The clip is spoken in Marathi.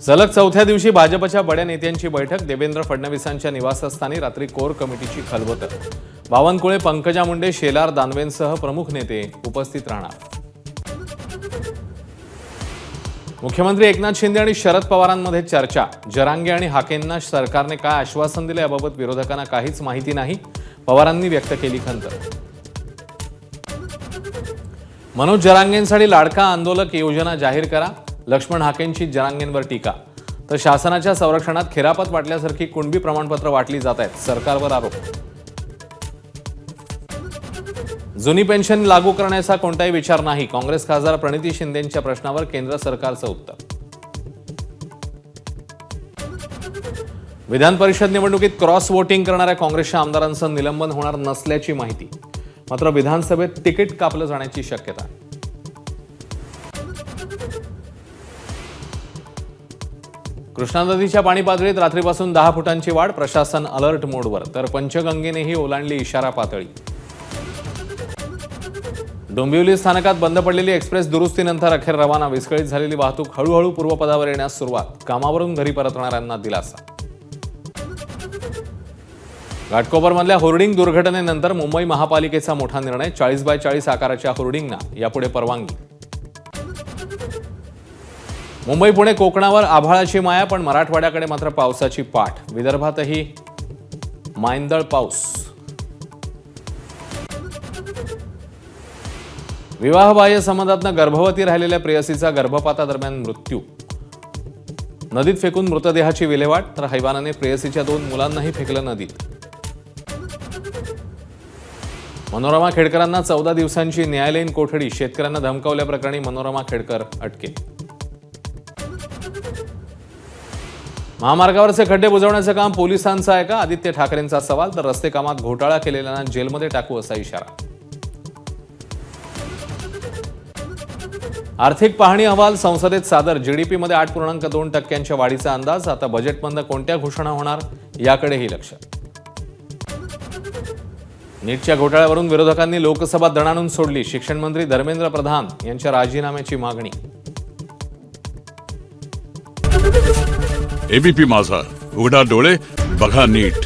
सलग चौथ्या दिवशी भाजपच्या बड्या नेत्यांची बैठक। देवेंद्र फडणवीसांच्या निवासस्थानी रात्री कोर कमिटीची खलबतं। बावनकुळे, पंकजा मुंडे, शेलार दानवेंसह प्रमुख नेते उपस्थित राहणार। मुख्यमंत्री एकनाथ शिंदे आणि शरद पवारांमध्ये चर्चा। जरांगे आणि हाकेंना सरकारने काय आश्वासन दिले याबाबत विरोधकांना काहीच माहिती नाही, पवारांनी व्यक्त केली खंत। मनोज जरांगेंसाठी लाडका आंदोलक योजना जाहीर करा। लक्ष्मण हाकेंची जरांगेंवर टीका। तर शासनाच्या संरक्षणात खिरापत वाटल्यासारखी कुणबी प्रमाणपत्र वाटली जात आहेत, सरकारवर आरोप। जुनी पेन्शन लागू करण्याचा कोणताही विचार नाही, काँग्रेस खासदार प्रणिती शिंदेंच्या प्रश्नावर केंद्र सरकारचं उत्तर। विधान परिषद निवडणुकीत क्रॉस वोटिंग करणाऱ्या काँग्रेसच्या आमदारांचं निलंबन होणार नसल्याची माहिती, मात्र विधानसभेत तिकीट कापलं जाण्याची शक्यता। कृष्णा नदीच्या पाणी पातळीत रात्रीपासून 10 फुटांची वाढ। प्रशासन अलर्ट मोडवर, तर पंचगंगेनेही ओलांडली इशारा पातळी। डोंबिवली स्थानकात बंद पडलेली एक्सप्रेस दुरुस्तीनंतर अखेर रवाना। विस्कळीत झालेली वाहतूक हळूहळू पूर्वपदावर येण्यास सुरुवात। कामावरून घरी परतणाऱ्यांना दिलासा। घाटकोपरमधल्या होर्डिंग दुर्घटनेनंतर मुंबई महापालिकेचा मोठा निर्णय। 40x40 आकाराच्या होर्डिंगना यापुढे परवानगी। मुंबई पुणे कोकणावर आभाळाची माया, पण मराठवाड्याकडे मात्र पावसाची पाठ। विदर्भातही मायंदळ पाऊस। विवाहबाह्य संबंधातनं गर्भवती राहिलेल्या प्रेयसीचा गर्भपातादरम्यान मृत्यू। नदीत फेकून मृतदेहाची विल्हेवाट, तर हैवानाने प्रेयसीच्या 2 मुलांनाही फेकलं नदीत। मनोरमा खेडकरांना 14 दिवसांची न्यायालयीन कोठडी। शेतकऱ्यांना धमकावल्याप्रकरणी मनोरमा खेडकर अटकेत। महामार्गावरचे खड्डे बुजवण्याचं काम पोलिसांचं आहे का, आदित्य ठाकरेंचा सवाल। तर रस्ते कामात घोटाळा केलेल्यांना जेलमध्ये टाकू असा इशारा। आर्थिक पाहणी अहवाल संसदेत सादर। जीडीपीमध्ये 8.2% वाढीचा अंदाज। आता बजेटमधून कोणत्या घोषणा होणार याकडेही लक्ष। नीटच्या घोटाळ्यावरून विरोधकांनी लोकसभा दणाणून सोडली। शिक्षण मंत्री धर्मेंद्र प्रधान यांच्या राजीनाम्याची मागणी। एबीपी माझा, उघडा डोळे बघा नीट।